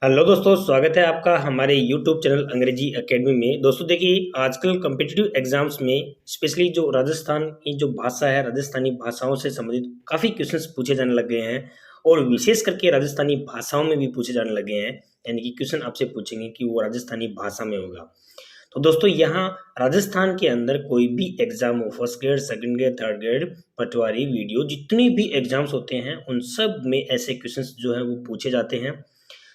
Hello दोस्तों, स्वागत है आपका हमारे यूट्यूब चैनल अंग्रेजी एकेडमी में। दोस्तों देखिए, आजकल कम्पिटिटिव एग्जाम्स में स्पेशली जो राजस्थान की जो भाषा है, राजस्थानी भाषाओं से संबंधित काफ़ी क्वेश्चंस पूछे जाने लग गए हैं और विशेष करके राजस्थानी भाषाओं में भी पूछे जाने लगे हैं। यानी कि क्वेश्चन आपसे पूछेंगे कि वो राजस्थानी भाषा में होगा। तो दोस्तों यहाँ राजस्थान के अंदर कोई भी एग्जाम हो, first grade, second grade, third grade, patwari, VDO, जितने भी एग्जाम्स होते हैं उन सब में ऐसे क्वेश्चंस जो है वो पूछे जाते हैं।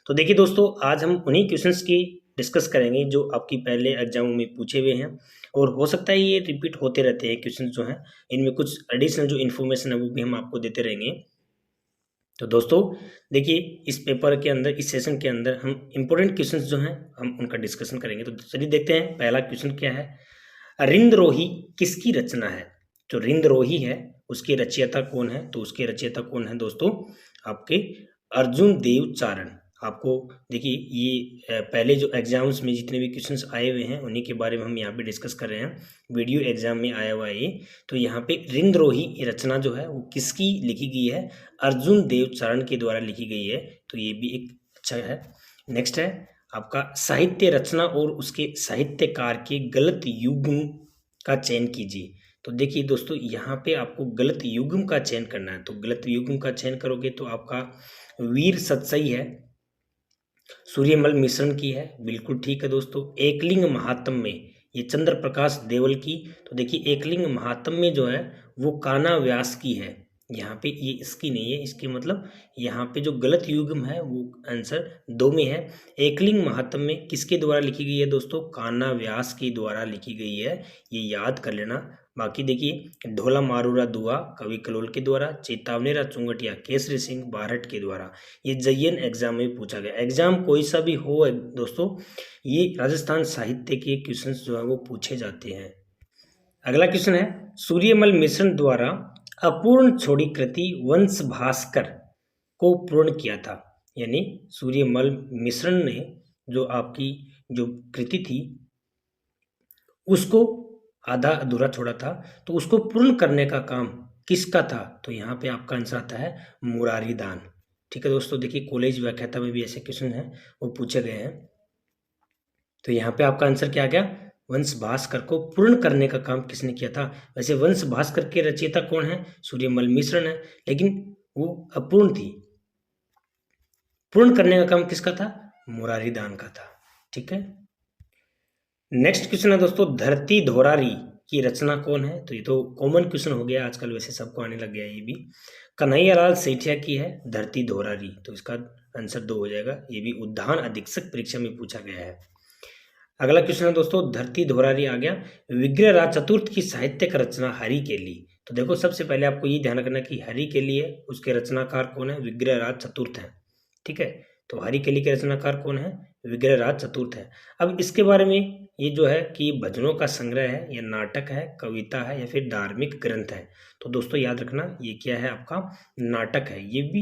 तो देखिए दोस्तों, आज हम उन्हीं क्वेश्चंस की डिस्कस करेंगे जो आपकी पहले एग्जामों में पूछे हुए हैं और हो सकता है ये रिपीट होते रहते हैं क्वेश्चंस जो हैं। इनमें कुछ एडिशनल जो इन्फॉर्मेशन है वो भी हम आपको देते रहेंगे। तो दोस्तों देखिए, इस पेपर के अंदर, इस सेशन के अंदर हम इंपॉर्टेंट क्वेश्चंस जो हैं हम उनका डिस्कशन करेंगे। तो चलिए देखते हैं पहला क्वेश्चन क्या है। रिंदरोही किसकी रचना है? जो रिंदरोही है उसके रचयिता कौन है? तो उसके रचयिता कौन है दोस्तों? आपके अर्जुन देव चारण। आपको देखिए ये पहले जो एग्जाम्स में जितने भी क्वेश्चंस आए हुए हैं उन्हीं के बारे में हम यहाँ पे डिस्कस कर रहे हैं। वीडियो एग्जाम में आया हुआ है ये। तो यहाँ पे रिंदरोही रचना जो है वो किसकी लिखी गई है? अर्जुन देव चारण के द्वारा लिखी गई है। तो ये भी एक अच्छा है। नेक्स्ट है आपका साहित्य रचना और उसके साहित्यकार के गलत युग्म का चयन कीजिए। तो देखिए दोस्तों, यहाँ पे आपको गलत युग्म का चयन करना है। तो गलत युग्म का चयन करोगे तो आपका वीर सतसई है, सूर्यमल मिश्रण की है, बिल्कुल ठीक है दोस्तों। एकलिंग महात्म में ये चंद्र प्रकाश देवल की। तो देखिए एकलिंग महात्म में जो है वो कान्हा व्यास की है। यहाँ पे ये इसकी नहीं है, इसके मतलब यहाँ पे जो गलत युग्म है वो आंसर 2 में है। एकलिंग महात्म में किसके द्वारा लिखी गई है दोस्तों? कान्हा व्यास के द्वारा लिखी गई है, ये याद कर लेना। बाकी देखिए ढोला मारूरा दुआ कवि कलोल के द्वारा, चेतावनेरा चुंगटिया केसरी सिंह बारहट के द्वारा। ये जयन एग्जाम में पूछा गया। एग्जाम कोई सा भी हो दोस्तों, ये राजस्थान साहित्य के क्वेश्चंस जो है वो पूछे जाते हैं। अगला क्वेश्चन है, सूर्यमल मिश्रण द्वारा अपूर्ण छोड़ी कृति वंश भास्कर को पूर्ण किया था। यानी सूर्यमल मिश्रण ने जो आपकी जो कृति थी उसको आधा अधूरा छोड़ा था, तो उसको पूर्ण करने का काम किसका था? तो यहाँ पे आपका आंसर आता है मुरारी दान। ठीक है दोस्तों, देखिए कॉलेज व्याख्याता में भी ऐसे क्वेश्चन हैं वो पूछे गए हैं। तो यहाँ पे आपका आंसर क्या आ गया? वंश भास्कर को पूर्ण करने का काम किसने किया था? वैसे वंश भास्कर के रचयिता कौन है? सूर्यमल मिश्रण है, लेकिन वो अपूर्ण थी। पूर्ण करने का काम किसका था? मुरारी दान का था। ठीक है। नेक्स्ट क्वेश्चन है दोस्तों, धरती धोरारी की रचना कौन है? तो ये तो कॉमन क्वेश्चन हो गया आजकल, वैसे सबको आने लग गया ये भी। कन्हैयालाल सेठिया की है धरती धोरारी। तो इसका आंसर 2 हो जाएगा। ये भी उद्यान अधीक्षक परीक्षा में पूछा गया है। अगला क्वेश्चन है दोस्तों, धरती धोरारी आ गया। विग्रहराज चतुर्थ की साहित्यिक रचना हरि के लिए। तो देखो सबसे पहले आपको ये ध्यान रखना कि हरि के लिए उसके रचनाकार कौन है? विग्रहराज चतुर्थ है। ठीक है, तो हरि के लिए के रचनाकार कौन है? विग्रहराज चतुर्थ है। अब इसके बारे में ये जो है कि भजनों का संग्रह है या नाटक है, कविता है या फिर धार्मिक ग्रंथ है। तो दोस्तों याद रखना ये क्या है आपका? नाटक है। ये भी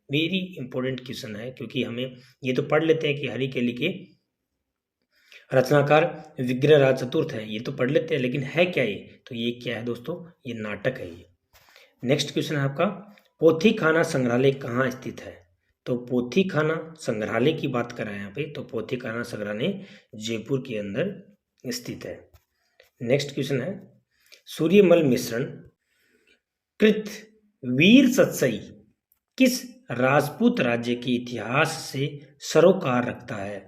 वेरी इंपॉर्टेंट क्वेश्चन है क्योंकि हमें ये तो पढ़ लेते हैं कि हरि के लिए के रचनाकार विग्रहराज चतुर्थ है, ये तो पढ़ लेते हैं, लेकिन है क्या ये? तो ये क्या है दोस्तों? ये नाटक है ये। नेक्स्ट क्वेश्चन है आपका, पोथी खाना संग्रहालय कहाँ स्थित है? तो पोथी खाना संग्रहालय की बात कर रहे हैं यहाँ पे, तो पोथी खाना संग्रहालय जयपुर के अंदर स्थित है। नेक्स्ट क्वेश्चन है, सूर्यमल मिश्रण कृत वीर सतसई किस राजपूत राज्य के इतिहास से सरोकार रखता है?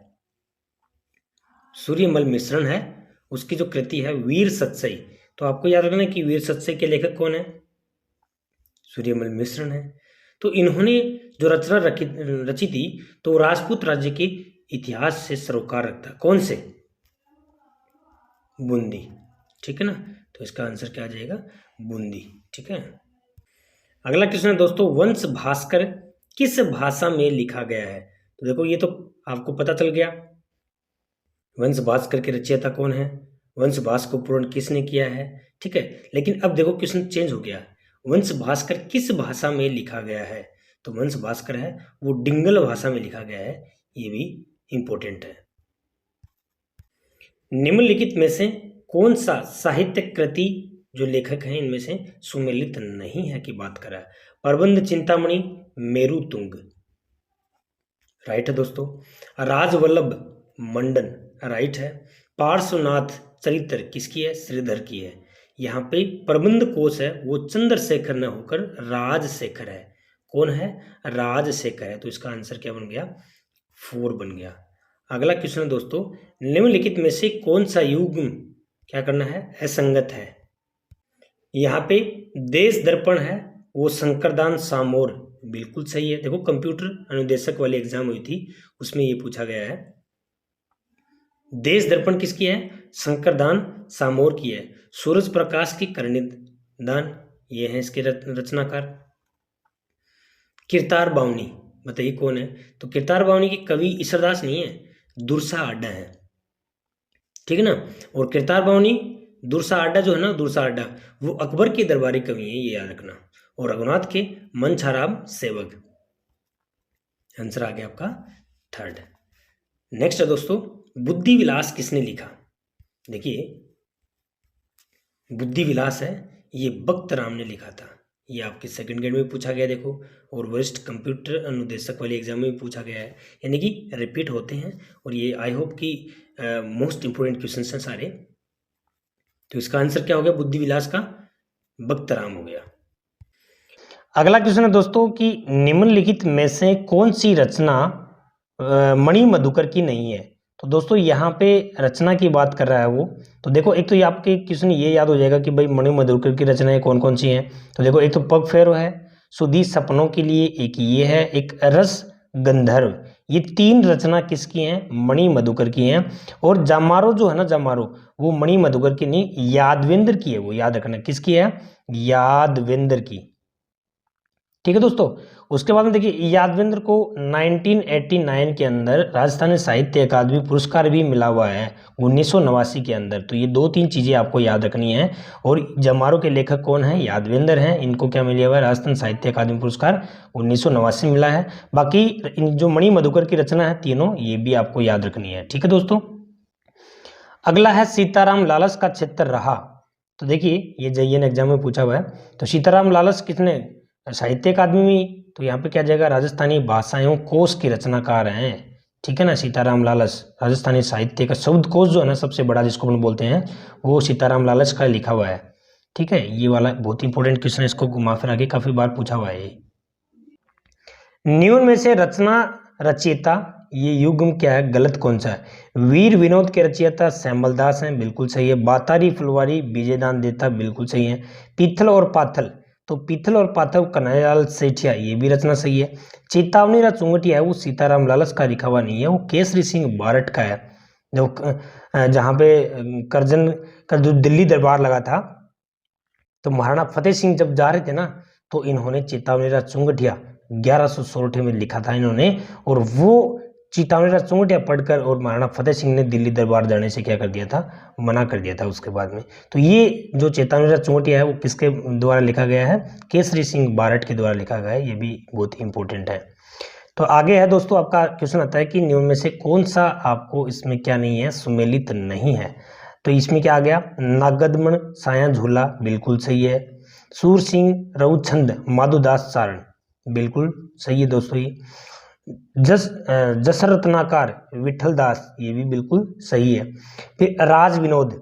सूर्यमल मिश्रण है, उसकी जो कृति है वीर सतसई। तो आपको याद रखना कि वीर सतसई के लेखक कौन है? सूर्यमल मिश्रण है। तो इन्होंने जो रचना रची थी तो राजपूत राज्य के इतिहास से सरोकार रखता है। कौन से? बूंदी। ठीक है ना, तो इसका आंसर क्या आ जाएगा? बूंदी। ठीक है। अगला क्वेश्चन है दोस्तों, वंश भास्कर किस भाषा में लिखा गया है? तो देखो ये तो आपको पता चल गया, वंश भास्कर के रचयिता कौन है, वंश भास्कर को पूर्ण किसने किया है। ठीक है, लेकिन अब देखो क्वेश्चन चेंज हो गया। वंश भास्कर किस भाषा में लिखा गया है? तो वंश भास्कर है वो डिंगल भाषा में लिखा गया है। ये भी इंपॉर्टेंट है। निम्नलिखित में से कौन सा साहित्य कृति जो लेखक हैं इनमें से सुमेलित नहीं है की बात करा है? प्रबंध चिंतामणि, मेरुतुंग, राइट है दोस्तों। राजवल्लभ मंडन, राइट है। पार्श्वनाथ चरित्र किसकी है? श्रीधर की है। यहाँ पे प्रबंध कोश है वो चंद्रशेखर न होकर राजशेखर है। कौन है? राजशेखर है। तो इसका आंसर क्या बन गया? 4 बन गया। अगला क्वेश्चन है दोस्तों, निम्नलिखित में से कौन सा युग्म क्या करना है? असंगत है। यहाँ पे देश दर्पण है वो शंकरदान सामोर, बिल्कुल सही है। देखो कंप्यूटर अनुदेशक वाली एग्जाम हुई थी उसमें ये पूछा गया है। देश दर्पण किसकी है? शंकरदान सामोर की है। सूरज प्रकाश की करणिदान, ये है इसके रचनाकार। किरतार बावनी, बताइए कौन है? तो किरतार बावनी की कवि ईश्वरदास नहीं है, दुर्सा आड्डा है, ठीक है ना। और किरतार बावनी, दुर्सा आड्डा जो है ना, दुर्सा आड्डा वो अकबर के दरबारी कवि हैं, ये याद रखना। और रघुनाथ के मनछाराम सेवक। आंसर आ गया आपका 3rd। नेक्स्ट है दोस्तों, बुद्धि विलास किसने लिखा? देखिए बुद्धि विलास है ये भक्त राम ने लिखा था। ये आपके 2nd ग्रेड में पूछा गया देखो, और वरिष्ठ कंप्यूटर अनुदेशक वाले एग्जाम में भी पूछा गया है, यानी कि रिपीट होते हैं। और ये आई होप कि मोस्ट इंपोर्टेंट क्वेश्चन हैं सारे। तो इसका आंसर क्या हो गया? बुद्धि विलास का भक्त राम हो गया। अगला क्वेश्चन है दोस्तों कि निम्नलिखित में से कौन सी रचना मणि मधुकर की नहीं है? तो दोस्तों यहाँ पे रचना की बात कर रहा है वो। तो देखो एक तो ये आपके क्वेश्चन ये याद हो जाएगा कि भाई मणि मधुकर की रचनाएं कौन कौन सी हैं। तो देखो एक तो पग फेरो है, सुधी सपनों के लिए, एक ये है, एक रस गंधर्व। ये 3 रचना किसकी हैं? मणि मधुकर की हैं। और जामारो जो है ना, जामारो वो मणि मधुकर की नहीं, यादवेंद्र की है। वो याद रखना किसकी है? यादवेंद्र की, ठीक है दोस्तों। उसके बाद में देखिए यादवेंद्र को 1989 के अंदर राजस्थान साहित्य अकादमी पुरस्कार भी मिला हुआ है 1989 के अंदर। तो ये 2-3 चीजें आपको याद रखनी है। और जमारो के लेखक कौन है? यादवेंद्र हैं। इनको क्या मिला हुआ है? राजस्थान साहित्य अकादमी पुरस्कार 1989 मिला है। बाकी इन जो मणि मधुकर की रचना है तीनों, ये भी आपको याद रखनी है, ठीक है दोस्तों। अगला है सीताराम लालस का क्षेत्र रहा। तो देखिए ये JEN एग्जाम में पूछा हुआ है। तो सीताराम लालस किसने? साहित्य अकादमी में। तो यहाँ पे क्या जाएगा? राजस्थानी भाषाओं कोश के रचनाकार हैं, ठीक है ना। सीताराम लालस राजस्थानी साहित्य का शब्द कोश जो है ना सबसे बड़ा जिसको हम बोलते हैं, वो सीताराम लालस का लिखा हुआ है, ठीक है। ये वाला बहुत इंपॉर्टेंट क्वेश्चन है, इसको घुमा फिरा के काफी बार पूछा हुआ है। निम्न में से रचना रचयिता, ये युग्म क्या है? गलत कौन सा है? वीर विनोद के रचयिता श्यामलदास हैं, बिल्कुल सही है। बातारी फुलवारी विजयदान देता, बिल्कुल सही है। पीथल और पाथल, तो पीथल और पाथल कन्हैयालाल सेठिया, ये भी रचना सही है। चेतावनी रा चुंगटिया है वो सीताराम लालस का लिखा हुआ नहीं है, वो केसरी सिंह बारट का है। जो जहाँ पे करजन का जो दिल्ली दरबार लगा था, तो महाराणा फतेह सिंह जब जा रहे थे ना, तो इन्होंने चेतावनी रा चुंगटिया 1116 में लिखा था इन्होंने। और वो चेतावनी रा चुंगटिया पढ़कर और महाराणा फतेह सिंह ने दिल्ली दरबार जाने से क्या कर दिया था? मना कर दिया था उसके बाद में। तो ये जो चेतावनी रा चुंगटिया है वो किसके द्वारा लिखा गया है? केसरी सिंह बारट के द्वारा लिखा गया है। ये भी बहुत इंपॉर्टेंट है। तो आगे है दोस्तों, आपका क्वेश्चन आता है कि निम्न में से कौन सा आपको इसमें क्या नहीं है? सुमेलित नहीं है। तो इसमें क्या आ गया? नागदमन साया झूला, बिल्कुल सही है। सूर सिंह रउछंद माधुदास चारण, बिल्कुल सही है दोस्तों। ये जसरत्नाकार विठल दास, ये भी बिल्कुल सही है। फिर राज विनोद,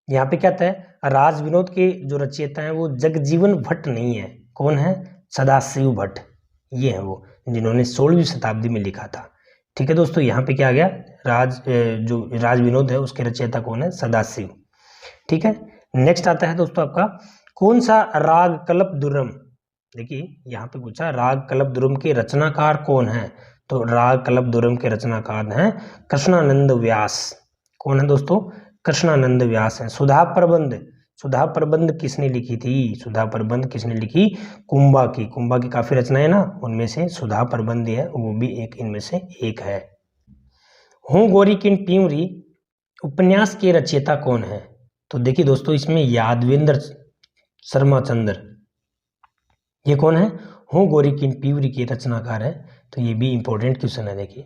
यहाँ पे क्या है? राज विनोद के जो रचयिता हैं वो जगजीवन भट्ट नहीं है। कौन है? सदाशिव भट्ट, ये है वो जिन्होंने 16वीं शताब्दी में लिखा था, ठीक है दोस्तों। यहाँ पे क्या आ गया? जो राज विनोद है उसके रचयिता कौन है? सदाशिव, ठीक है। नेक्स्ट आता है दोस्तों आपका, कौन सा राग कल्प दुर्रम? देखिए यहाँ पे पूछा राग कल्प दुर्रम के रचनाकार कौन है? तो राग कल्प दुर्रम के रचनाकार हैं कृष्णानंद व्यास। कौन है दोस्तों? कृष्णानंद व्यास हैं। सुधा प्रबंध, सुधा प्रबंध किसने लिखी थी? सुधा प्रबंध किसने लिखी? कुंभा की। कुंभा की काफी रचनाएं ना, उनमें से सुधा प्रबंध है वो भी एक इनमें से एक है। हूँ गोरी किन पीवरी उपन्यास के रचयिता कौन है? तो देखिए दोस्तों इसमें यादवेंद्र शर्मा चंद्र, ये कौन है? हूँ गोरी किन पीवरी के रचनाकार है। तो ये भी इंपॉर्टेंट क्वेश्चन है। देखिए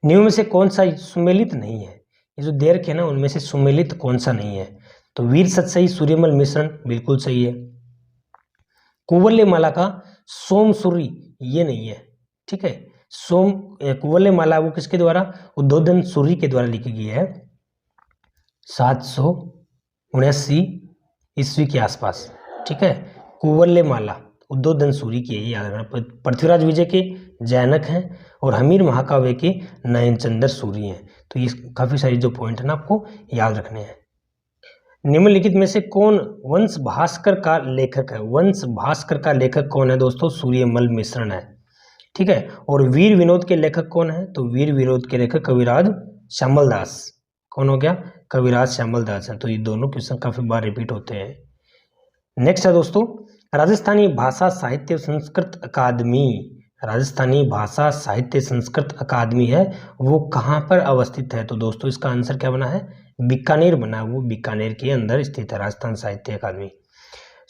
निम्न में से कौन सा सुमेलित नहीं है? ये जो दे रखे है ना उनमें से सुमेलित कौन सा नहीं है? तो वीर सतसई सूर्यमल मिश्रण, बिल्कुल सही है। कुंवल्य माला का सोमसूरी, ये नहीं है। ठीक है। कुवलय माला वो किसके द्वारा, उद्बोधन सूरी के द्वारा लिखी गई है 779 ईस्वी के आसपास। ठीक है, कुवलय माला उद्बोधन सूरी की है, ये याद रखना। पृथ्वीराज विजय के जैनक हैं और हमीर महाकाव्य के नयनचंद्र सूरी हैं। तो ये काफी सारी जो पॉइंट है ना आपको याद रखने हैं। निम्नलिखित में से कौन वंश भास्कर का लेखक है? वंश भास्कर का लेखक कौन है दोस्तों? सूर्यमल मिश्रण है। ठीक है, और वीर विनोद के लेखक कौन है? तो वीर विनोद के लेखक कविराज श्यामल दास। कौन हो गया? कविराज श्यामल दास है। तो ये दोनों क्वेश्चन काफी बार रिपीट होते हैं। नेक्स्ट है दोस्तों, राजस्थानी भाषा साहित्य संस्कृत अकादमी। राजस्थानी भाषा साहित्य संस्कृत अकादमी है, वो कहाँ पर अवस्थित है? तो दोस्तों इसका आंसर क्या बना है? बीकानेर बना। वो बीकानेर के अंदर स्थित है राजस्थान साहित्य अकादमी।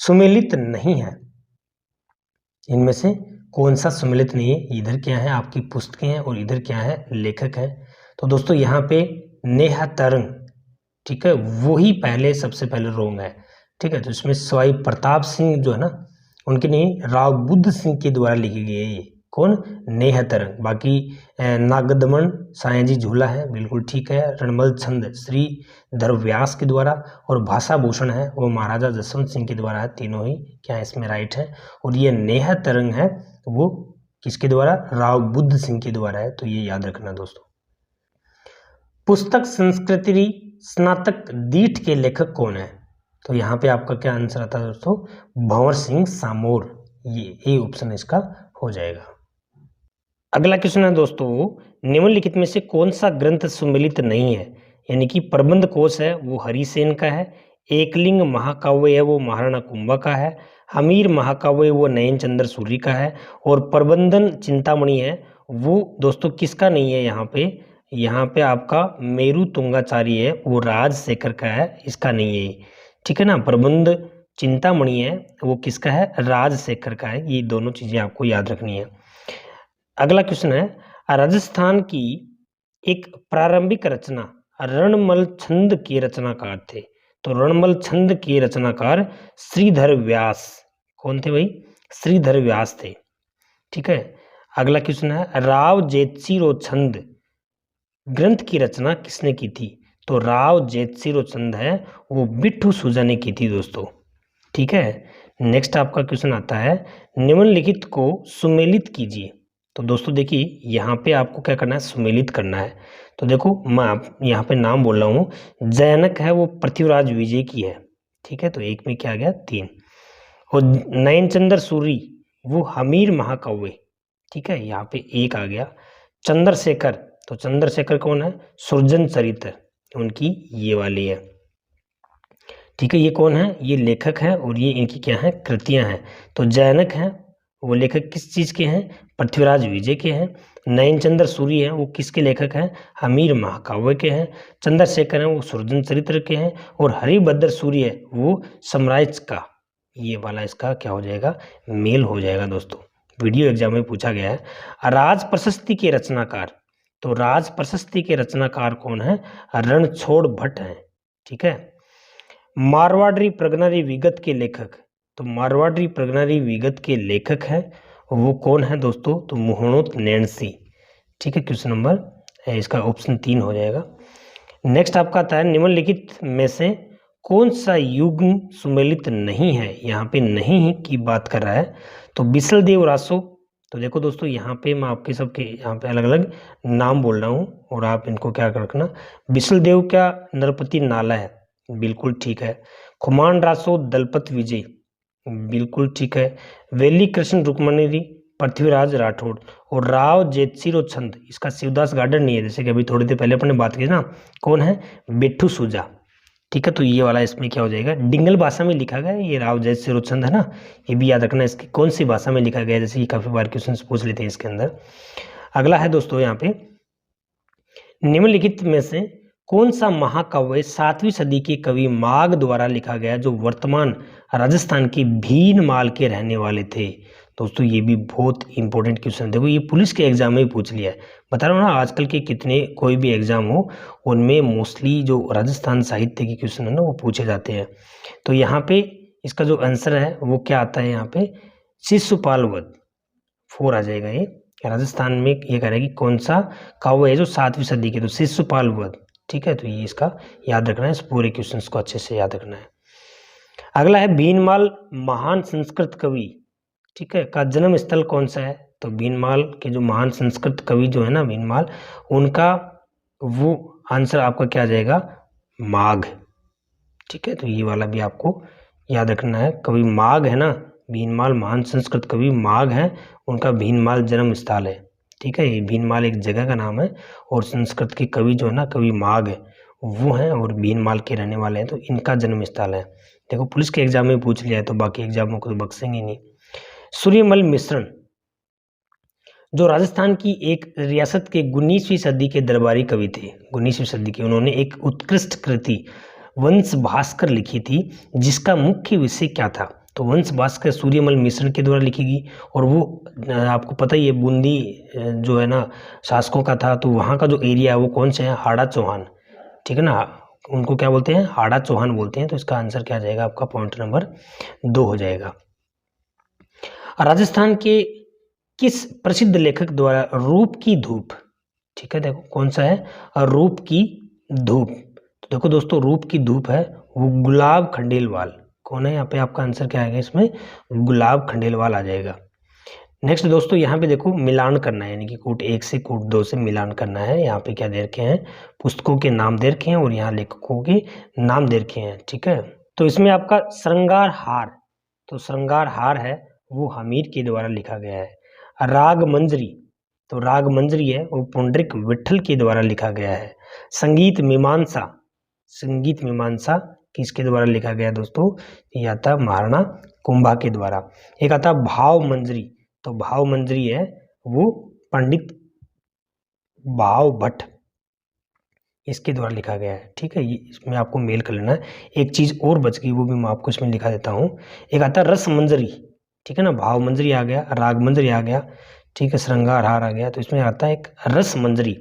सुमेलित नहीं है, इनमें से कौन सा सम्मिलित नहीं है? इधर क्या है आपकी पुस्तकें हैं और इधर क्या है लेखक है। तो दोस्तों यहाँ पे नेहा तरंग, ठीक है, वही पहले सबसे पहले रोंग है। ठीक है, तो इसमें सवाई प्रताप सिंह जो है ना, उनके नहीं, राव बुद्ध सिंह के द्वारा लिखी गई है ये। कौन? नेहा तरंग। बाकी नागदमन सायाजी झूला है, बिल्कुल ठीक है। रणमल छंद श्रीधर व्यास के द्वारा, और भाषा भूषण है वो महाराजा जसवंत सिंह के द्वारा है। तीनों ही क्या है इसमें राइट है। और ये नेहा तरंग है वो किसके द्वारा? राव बुद्ध सिंह के द्वारा है। तो ये याद रखना दोस्तों। पुस्तक संस्कृति स्नातक दीठ के लेखक कौन है? तो यहाँ पे आपका क्या आंसर आता है दोस्तों? भंवर सिंह सामोर। ये ऑप्शन इसका हो जाएगा। अगला क्वेश्चन है दोस्तों, निम्नलिखित में से कौन सा ग्रंथ सुमेलित नहीं है? यानी कि प्रबंध कोश है वो हरिसेन का है, एकलिंग महाकाव्य है वो महाराणा कुंभा का है, हमीर महाकाव्य वो नयनचंद्र सूरी का है, और प्रबंधन चिंतामणि है वो दोस्तों किसका नहीं है? यहाँ पे आपका मेरु तुंगाचार्य है वो राजशेखर का है, इसका नहीं है। ठीक है ना, प्रबंध चिंतामणि है वो किसका है? राजशेखर का है। ये दोनों चीजें आपको याद रखनी है। अगला क्वेश्चन है, राजस्थान की एक प्रारंभिक रचना रणमल छंद के रचनाकार थे। तो रणमल छंद के रचनाकार श्रीधर व्यास। कौन थे भाई? श्रीधर व्यास थे। ठीक है, अगला क्वेश्चन है, राव जेतसिरो छंद ग्रंथ की रचना किसने की थी? तो राव जेतसिरो छंद है वो बिट्ठू सुजा ने की थी दोस्तों। ठीक है, नेक्स्ट आपका क्वेश्चन आता है, निम्नलिखित को सुमेलित कीजिए। तो दोस्तों देखिए यहाँ पे आपको क्या करना है? सुमेलित करना है। तो देखो मैं यहाँ पे नाम बोल रहा हूँ, जैनक है वो पृथ्वीराज विजय की है। ठीक है, तो एक में क्या आ गया? 3। और नयनचंद्र सूरी वो हमीर महाकाव्य। ठीक है, यहाँ पे 1 आ गया। चंद्रशेखर, तो चंद्रशेखर कौन है? सृजन चरित्र, उनकी ये वाली है। ठीक है, ये कौन है? ये लेखक है और ये इनकी क्या है? कृतियां हैं। तो जैनक है वो लेखक किस चीज के हैं? पृथ्वीराज विजय के हैं। नयनचंद्र सूरी हैं वो किसके लेखक हैं? हमीर महाकाव्य के हैं। चंद्रशेखर हैं वो सृजन चरित्र के हैं। और हरिभद्र सूरी है वो समराइज का, ये वाला इसका क्या हो जाएगा? मेल हो जाएगा दोस्तों। वीडियो एग्जाम में पूछा गया है। राज प्रशस्ति के रचनाकार, तो राज प्रशस्ति के रचनाकार कौन है? रणछोड़ भट्ट हैं। ठीक है, मारवाड़ी प्रगनारी विगत के लेखक, तो मारवाड़ी प्रगनारी विगत के लेखक है वो कौन है दोस्तों? तो मोहनोत नैन्सी। ठीक है, क्वेश्चन नंबर इसका ऑप्शन 3 हो जाएगा। नेक्स्ट आपका आता है, निम्नलिखित में से कौन सा युग्म सुमेलित नहीं है? यहाँ पे नहीं की बात कर रहा है। तो बिसलदेव रासो, तो देखो दोस्तों यहाँ पे मैं आपके सबके यहाँ पे अलग अलग नाम बोल रहा हूँ और आप इनको क्या रखना। बिसलदेव क्या नरपति नाला है, बिल्कुल ठीक है। खुमान रासो दलपत विजय, बिल्कुल ठीक है। वेली कृष्ण रुक्मणी पृथ्वीराज राठौड़, और राव जेतसिरो छंद, इसका शिवदास गार्डन नहीं है, जैसे कि अभी थोड़ी देर पहले अपने बात की ना। कौन है? बिट्ठू सुजा। ठीक है, तो ये वाला इसमें क्या हो जाएगा? डिंगल भाषा में लिखा गया है ये राव जेतसिरो छंद है ना, ये भी याद रखना। इसकी कौन सी भाषा में लिखा गया है, जैसे कि काफी बार क्वेश्चन पूछ लेते हैं इसके अंदर। अगला है दोस्तों यहाँ पे, निम्नलिखित में से कौन सा महाकाव्य 7वीं सदी के कवि माघ द्वारा लिखा गया जो वर्तमान राजस्थान के भीनमाल के रहने वाले थे? दोस्तों ये भी बहुत इंपॉर्टेंट क्वेश्चन, देखो ये पुलिस के एग्जाम में ही पूछ लिया है। बता रहा हूँ ना, आजकल के कितने कोई भी एग्जाम हो उनमें मोस्टली जो राजस्थान साहित्य के क्वेश्चन है ना वो पूछे जाते हैं। तो यहाँ पे इसका जो आंसर है वो क्या आता है? यहाँ पे शिशुपाल वध 4 आ जाएगा ये। राजस्थान में ये कह रहा है कि कौन सा काव्य है जो 7वीं सदी के, तो शिशुपाल वध। ठीक है, तो ये इसका याद रखना है, इस पूरे क्वेश्चंस को अच्छे से याद रखना है। अगला है भीनमाल महान संस्कृत कवि, ठीक है, का जन्म स्थल कौन सा है? तो भीनमाल के जो महान संस्कृत कवि जो है ना भीनमाल, उनका वो आंसर आपका क्या आ जाएगा? माघ। ठीक है, तो ये वाला भी आपको याद रखना है। कवि माघ है ना, भीनमाल महान संस्कृत कवि माघ है, उनका भीनमाल जन्म स्थल है। ठीक है, ये भीनमाल एक जगह का नाम है और संस्कृत के कवि जो है ना कवि माघ है वो हैं और भीनमाल के रहने वाले हैं, तो इनका जन्म स्थल है। देखो पुलिस के एग्जाम में पूछ लिया है तो बाकी एग्जामों को तो बख्शेंगे नहीं। सूर्यमल मिश्रण जो राजस्थान की एक रियासत के 19वीं सदी के दरबारी कवि थे, 19वीं सदी के, उन्होंने एक उत्कृष्ट कृति वंश भास्कर लिखी थी जिसका मुख्य विषय क्या था? तो वंश भास्कर सूर्यमल मिश्रण के द्वारा लिखी गई और वो आपको पता ही है बूंदी जो है ना शासकों का था, तो वहाँ का जो एरिया है वो कौन से है? हाड़ा चौहान। ठीक है ना, उनको क्या बोलते हैं? हाड़ा चौहान बोलते हैं। तो इसका आंसर क्या जाएगा आपका? पॉइंट नंबर 2 हो जाएगा। राजस्थान के किस प्रसिद्ध लेखक द्वारा रूप की धूप, ठीक है देखो कौन सा है? रूप की धूप। तो देखो दोस्तों रूप की धूप है वो गुलाब खंडेलवाल। कौन है यहाँ पे? आपका आंसर क्या आएगा इसमें? गुलाब खंडेलवाल आ जाएगा। नेक्स्ट दोस्तों यहाँ पे देखो मिलान करना है, यानी कि कूट 1 से कूट 2 से मिलान करना है। यहाँ पे क्या दे रखे हैं? पुस्तकों के नाम दे रखे हैं और यहाँ लेखकों के नाम दे रखे हैं। ठीक है, तो इसमें आपका श्रृंगार हार, तो श्रृंगार हार है वो हमीर के द्वारा लिखा गया है। राग मंजरी, तो राग मंजरी है वो पुंडरिक विठल के द्वारा लिखा गया है। संगीत मीमांसा, संगीत मीमांसा किसके द्वारा लिखा गया दोस्तों? ये आता महाराणा कुंभा के द्वारा। एक आता भाव मंजरी, तो भाव मंजरी है वो पंडित भाव भट्ट इसके द्वारा लिखा गया है। ठीक है, ये इसमें आपको मेल कर लेना है। एक चीज और बच गई वो भी मैं आपको इसमें लिखा देता हूँ। एक आता रस मंजरी, ठीक है ना, भाव मंजरी आ गया, राग मंजरी आ गया, ठीक है, श्रृंगार हार आ गया, तो इसमें आता है एक रस मंजरी।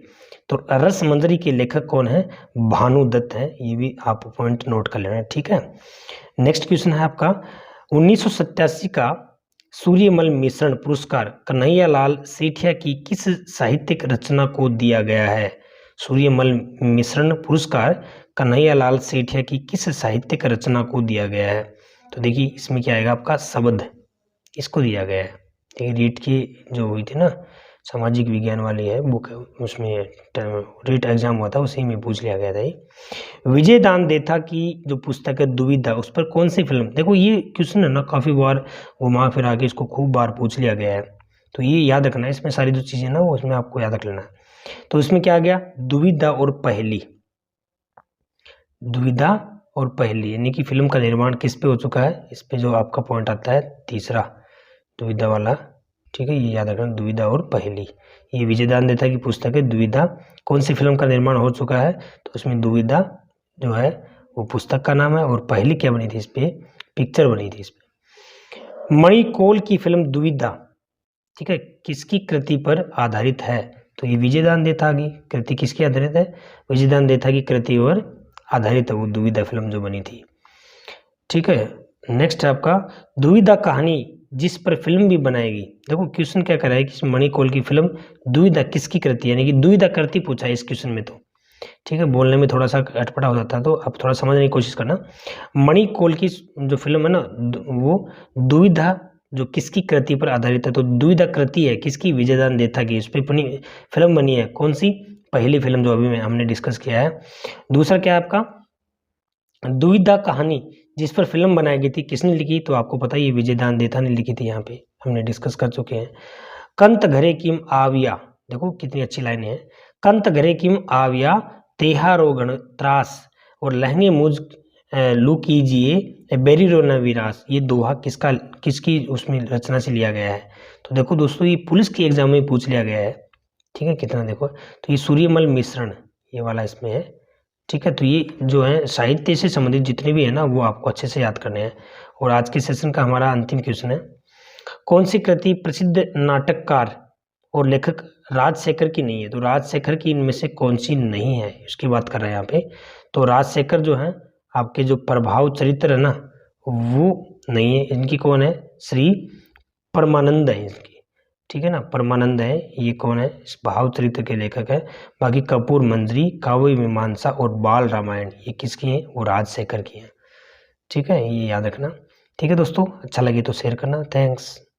तो रस मंजरी के लेखक कौन है? भानुदत्त है। ये भी आप पॉइंट नोट कर लेना है। ठीक है, नेक्स्ट क्वेश्चन है आपका 1987 का सूर्यमल मिश्रण पुरस्कार कन्हैयालाल सेठिया की किस साहित्यिक रचना को दिया गया है? सूर्यमल मिश्रण पुरस्कार कन्हैयालाल सेठिया की किस साहित्यिक रचना को दिया गया है? तो देखिए इसमें क्या आएगा आपका? शब्द, इसको दिया गया है। देखिए रीट की जो हुई थी ना सामाजिक विज्ञान वाली है बुक, उसमें रीट एग्जाम हुआ था, उसी में पूछ लिया गया था ये। विजय दान देथा की जो पुस्तक है दुविधा, उस पर कौन सी फिल्म? देखो ये क्वेश्चन है ना काफ़ी बार घुमा फिरा के इसको खूब बार पूछ लिया गया है, तो ये याद रखना है। इसमें सारी जो चीज़ें ना वो इसमें आपको याद रख लेना है। तो इसमें क्या आ गया? दुविधा और पहेली, दुविधा और पहेली, यानी कि फिल्म का निर्माण किस पे हो चुका है? इस पे जो आपका पॉइंट आता है तीसरा दुविधा वाला। ठीक है, ये याद रखना, दुविधा और पहेली। ये विजयदान देथा की पुस्तक है दुविधा। कौन सी फिल्म का निर्माण हो चुका है? तो उसमें दुविधा जो है वो पुस्तक का नाम है और पहेली क्या बनी थी? इस पे पिक्चर बनी थी इस पे। मणिकोल की फिल्म दुविधा, ठीक है, किसकी कृति पर आधारित है? तो ये विजयदान देथा की कृति किसकी आधारित है? विजयदान देथा की कृति पर आधारित है वो दुविधा फिल्म जो बनी थी। ठीक है, नेक्स्ट है आपका दुविधा कहानी जिस पर फिल्म भी बनाएगी। देखो क्वेश्चन क्या कर रहा है कि मणिकोल की फिल्म दुविधा किसकी कृति, यानी कि दुविधा कृति पूछा है इस क्वेश्चन में। तो ठीक है, बोलने में थोड़ा सा अटपटा हो जाता है, तो आप थोड़ा समझने की कोशिश करना। मणिकोल की जो फिल्म है ना वो दुविधा जो किसकी कृति पर आधारित है? तो दुविधा कृति है किसकी? विजयदान देथा की। उस पर फिल्म बनी है कौन सी? पहली फिल्म जो अभी हमने डिस्कस किया है। दूसरा क्या है आपका? दुविधा कहानी जिस पर फिल्म बनाई गई थी किसने लिखी? तो आपको पता ही है विजयदान देथा ने लिखी थी, यहाँ पे हमने डिस्कस कर चुके हैं। कंत घरे किम आविया, देखो कितनी अच्छी लाइनें हैं। कंत घरे किम आविया तेहारोगण त्रास और लहंगे मुझ लू कीजिए बेरी रो न विरास, ये दोहा किसकी उसमें रचना से लिया गया है? तो देखो दोस्तों ये पुलिस के एग्जाम में पूछ लिया गया है। ठीक है, कितना देखो, तो ये सूर्यमल मिश्रण ये वाला इसमें है। ठीक है, तो ये जो है साहित्य से संबंधित जितने भी है ना वो आपको अच्छे से याद करने हैं। और आज के सेशन का हमारा अंतिम क्वेश्चन है, कौन सी कृति प्रसिद्ध नाटककार और लेखक राजशेखर की नहीं है? तो राजशेखर की इनमें से कौन सी नहीं है इसकी बात कर रहे हैं यहाँ पे। तो राजशेखर जो है आपके जो प्रभाव चरित्र है ना वो नहीं है, इनकी कौन है? श्री परमानंद है इनकी। ठीक है ना। परमानंद है, ये कौन है, इस भावचरित्र के लेखक है। बाकी कपूर मंजरी, काव्य मीमांसा और बाल रामायण ये किसकी हैं, वो राजशेखर की हैं। ठीक है, ये याद रखना। ठीक है दोस्तों, अच्छा लगे तो शेयर करना। थैंक्स।